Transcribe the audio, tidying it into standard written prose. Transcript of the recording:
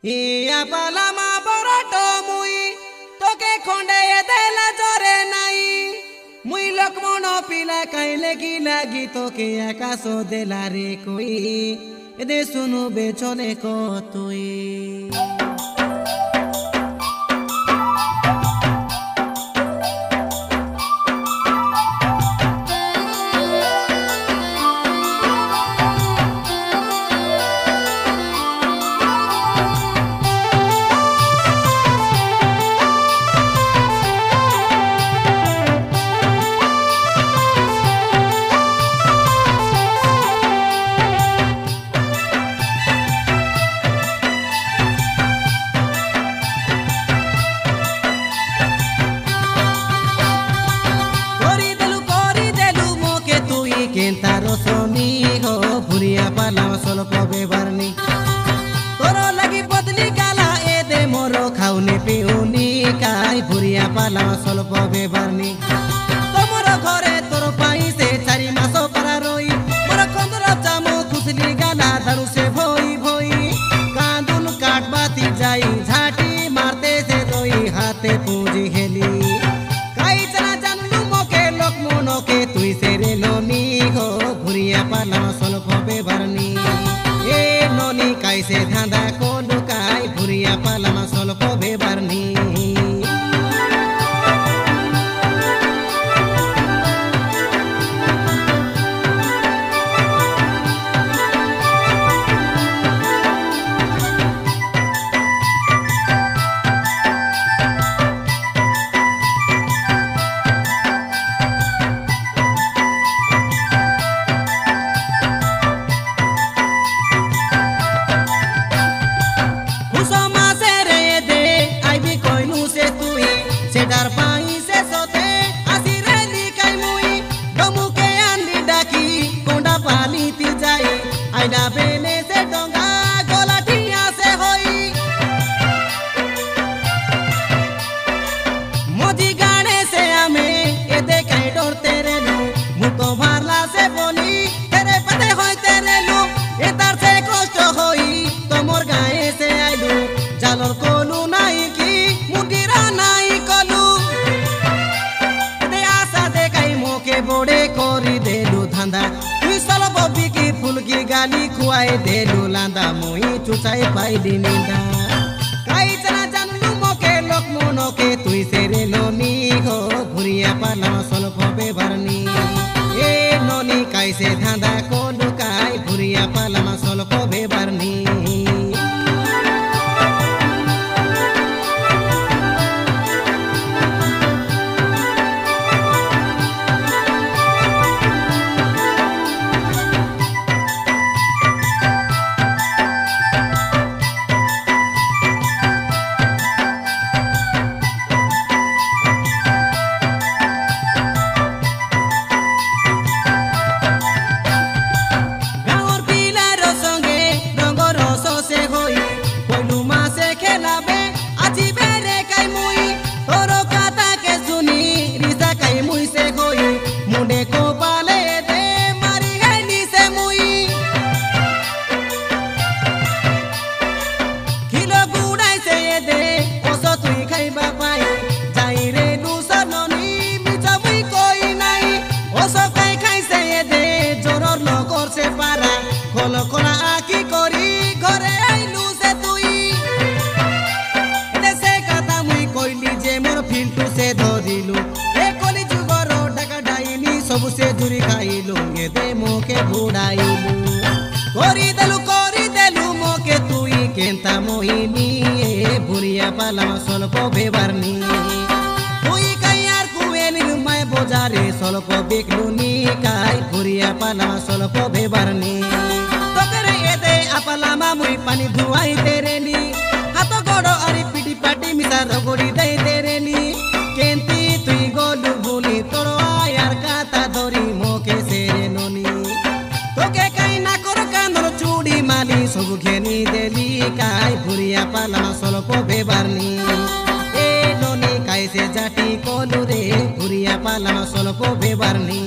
ইয়া Panama বড়ট মুই তোকে খন্ডে দেলা জরে নাই মুই লক্ষ্মণ পিলা কাইলে কি লাগি তোকে আকাশ দেলা রে কই এদে শুনু বেচনে কতই केंतारो सोनी हो भुरिया पाला स्वल्प बेबारनी तोरो लगी बदली काला ए दे मोरो खाउनी पिउनी काई भुरिया पाला स्वल्प बेबारनी तोमरो घरे तोर पाई से 4 मास परा रोई मोर कंदर जामो खुसली गाला दारू से भोई भोई कांदुन काट बाती जाई झाटी मारते से रोई हाथे पूजी हेली काई जना जानलू मोके लोक मोनो के तुई से रे लोनी हो भुरिया पाला स्वल्प बेबारनी ए नोनी कैसे धांधा को लुकाई भुरिया पाला स्वल्प बेबारनी सेडार पाई से सोते आसी रेली काई मुई डमु के आंदी डाकी कोंडा पाली ती जाई आइना बेने से डोंगा गोलाठिया से होई मोजी गाने से आमे ए देखाई डोर तेरे लो मुतो भारला से बोली तेरे पते होई तेरे लो ए तार से कष्ट होई तो मोर गाए से आइलू जालोर कोलू नाई की मुंडीरा नाई बोड़े कोरी देलू धंधा तुई स्वल्प बिकी फूल की गाली खुआई देलू लांदा मुई चुचाई पाइली निंदा काई जना जानलू मोके लोक मोनो के तुई से रे लोनी हो भुरिया पाला स्वल्प बेबारनी ए नोनी कैसे धांधा को लुकाई भुरिया पाला स्वल्प बेबारनी कोला आकी कोरी घरे आइलू से तुई देसे कथा मुई कोइली जे मोर फिल्टू से धरिलू ए कोली जुगरो डका डाइनी सब से दूरी खाइलू गे दे मोके बुड़ाइलू कोरी देलू मोके तुई केंता मोहिनी ए भुरिया पाला स्वल्प बेबारनी तुई कयार कुएनी मैं बोजारे स्वल्प बेकलुनी काई भुरिया पाला स्वल्प बेबारनी अपलामा मुई पानी धुआई तेरे नी हाथ गोड़ो अरी पिटी पाटी मिसा रगोड़ी दे तेरे नी केंती तुई गोलू भूली तोरो यार काता धोरी मोके सेरे नोनी तोके काई ना करो कांदर चूड़ी माली सब घेनी देली काई भुरिया पाला स्वल्प बेबारनी ए नोनी कैसे जाटी कोलू रे भुरिया पाला स्वल्प बेबारनी।